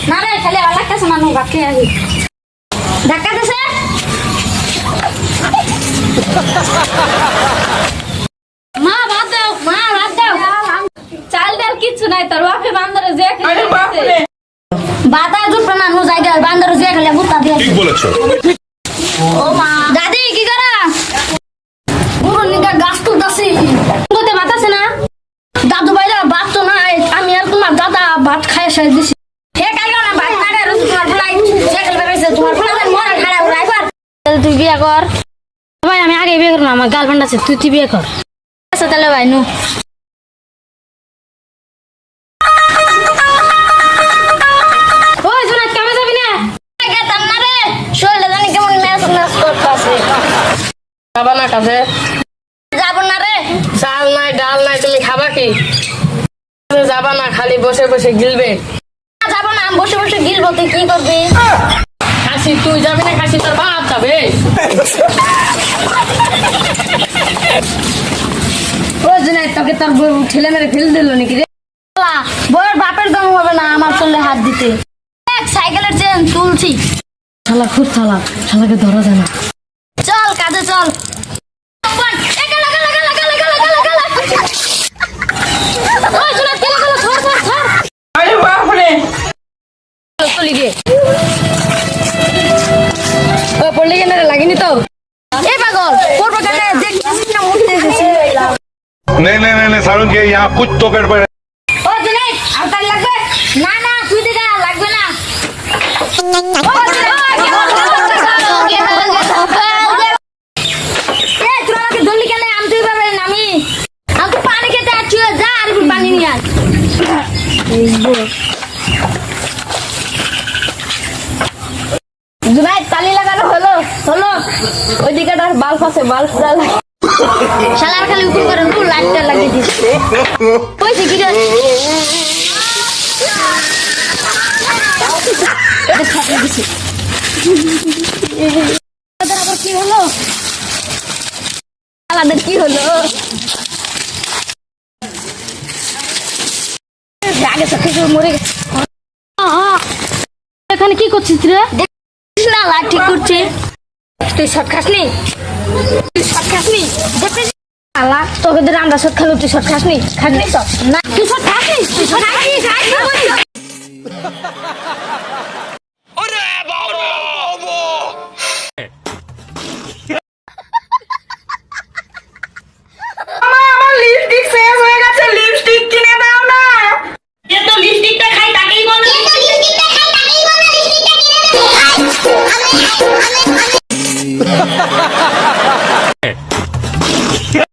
না রে খালি ভালো লাগতেছে না নো বাকি আছি ধাক্কা দিছে মা ভাত দাও চাল ডাল কিছু নাই তোর বাপে বান্দরে যে খেলে বাতা জুট না নো জায়গা বান্দরে যে খেলে বুতা দিয়ে ঠিক বলেছো ও মা দাদি কি করা পুরো নিগা গাছ তুলতাছি কোতে বাতাছে না দাদু ভাইরা ভাত তো নাই আমি আর তোমার দাদা ভাত খায় শেষ দিছি হে কালকে না ভাত না রে তোমার ফলাই যে খেলে বেরিয়েছে তোমার ফলাই মরা খাড়া উড়াইবার তুই বিয়ে কর ভাই আমি আগে বিয়ে করব না আমার গার্লফ্রেন্ড আছে তুই বিয়ে কর আচ্ছা তাহলে ভাই নু ওই শোনা কেমন যাবি না গেতাম না রে শরীরটা জানি কেমন ম্যাচ করতেছে খাবা না কাছে যাব না রে চাল নাই ডাল নাই তুমি খাবা কি যাবা না খালি বসে বসে গিলবে যাব না আমি বসে বসে গিলবো তুই কি করবি খাসি তুই যাবি না খাসি তোর বাপ যাবে ওই জন্য তোকে তোর ঠেলে মেরে ফেল দিল নাকি রে বউয়ের বাপের দম হবে না আমার চলে হাত দিতে সাইকেলের চেন তুলছি শালা খুব চালাক শালাকে ধরা যায় না চল কাজে চল লাগেনি তো এ পাগল করবো কেন দেখছিস না মুখে এসেছি नहीं सारुण के यहाँ कुछ तो गड़बड़ है। ও জুনাইদ আর তার লাগবে না না তুই দিগা লাগবে না এ তোরা আমাকে দলি কেন আমি তুই পারবে না আমি তো পানি খেতে আসছি যা আর পানি নিয়ে আয় জুনাইদ তালি লাগানো হলো ওইদিকে তার বাল্ব আছে বাল্ব জ্বালা শালার খালি উপর করে পুরো লাইটটা লাগিয়ে দিস কইছি কি রে এটা ছাড়ে দিছি আবার কি হলো আমাদের কি হলো আগে চোখে মরে গেছে এখানে কি করছিস রে দেখিস না লাঠি করছে তুই শট খাসনি আলা তোকে ধরে আমরা শট খালো তুই শট খাসনি তো না তুই শট খাসনি আমার লিপস্টিক শেষ হয়ে গেছে লিপস্টিক কিনে দাও না যে তো লিপস্টিকটা খাই তাকেই বলে লিপস্টিকটা কিনে দাও